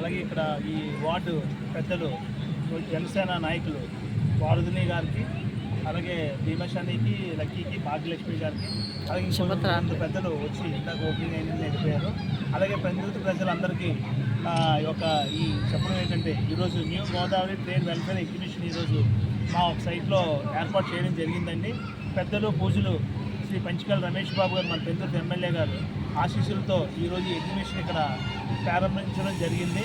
అలాగే ఇక్కడ ఈ వార్డు పెద్దలు జనసేన నాయకులు వారధిని గారికి, అలాగే భీమశానికి, లక్కీకి, భాగ్యలక్ష్మి గారికి, అలాగే ఇంకొంత పెద్దలు వచ్చి ఇందాక ఓపెనింగ్ అయిందని వెళ్ళిపోయారు. అలాగే పెందుర్తి ప్రజలందరికీ ఈ చెప్పడం ఏంటంటే, ఈరోజు new Godavari trade welfare exhibition ఈరోజు మా ఒక సైట్లో ఏర్పాటు చేయడం జరిగిందండి. పెద్దలు పూజలు శ్రీ పంచకల్ రమేష్ బాబు గారు, మన పెందుర్తి ఎమ్మెల్యే గారు ఆశీస్సులతో ఈరోజు ఈ ఎగ్జిబిషన్ ఇక్కడ ప్రారంభించడం జరిగింది.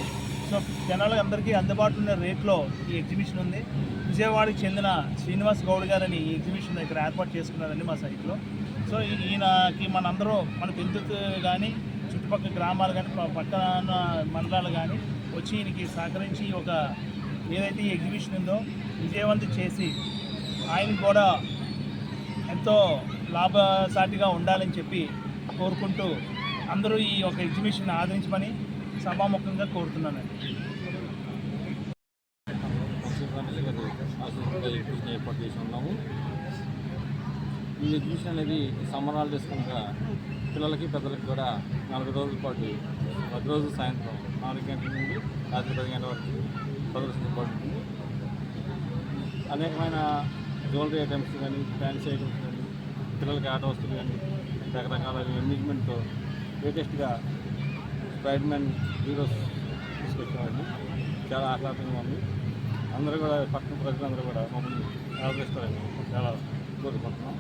సో జనాలకు అందరికీ అందుబాటులో ఉన్న రేట్లో ఈ ఎగ్జిబిషన్ ఉంది. విజయవాడకి చెందిన శ్రీనివాస్ గౌడ్ గారని ఈ ఎగ్జిబిషన్ ఇక్కడ ఏర్పాటు చేసుకున్నారండి మా సైట్లో. సో ఈయనకి మనందరూ మన పెందుర్తి కానీ, చుట్టుపక్కల గ్రామాలు కానీ, పక్కన మండలాలు కానీ వచ్చి ఈయనకి సహకరించి ఏదైతే ఈ ఎగ్జిబిషన్ ఉందో విజయవంతం చేసి ఆయనకు కూడా ఎంతో లాభసాటిగా ఉండాలని చెప్పి కోరుకుంటూ అందరూ ఈ ఎగ్జిబిషన్ ఆదరించమని సభాముఖంగా కోరుతున్నానండి. ఏర్పాటు చేసి ఉన్నాము. ఈ ఎగ్జిబిషన్ అనేది సమ్మర్ హాలిడేస్ కనుక పిల్లలకి పెద్దలకి కూడా 4 రోజుల పాటు ప్రతిరోజు సాయంత్రం 4 గంటల నుండి రాత్రి 10 గంటల వరకు ప్రదర్శించబడుతుంది. అనేకమైన జ్యువెలరీ ఐటమ్స్ కానీ, ఫ్యాన్సీ ఐటమ్స్ కానీ, పిల్లలకి ఆట వస్తువులు కానీ, రకరకాల అమ్యూజ్మెంట్తో లేటెస్ట్గా స్పైడర్మ్యాన్ హీరోస్ తీసుకొచ్చేవాడిని. చాలా ఆహ్లాదంగా ఉంది. అందరూ కూడా పట్టణ ప్రజలందరూ కూడా మమ్మల్ని ఆదరిస్తారని చాలా కోరుకుంటున్నాం.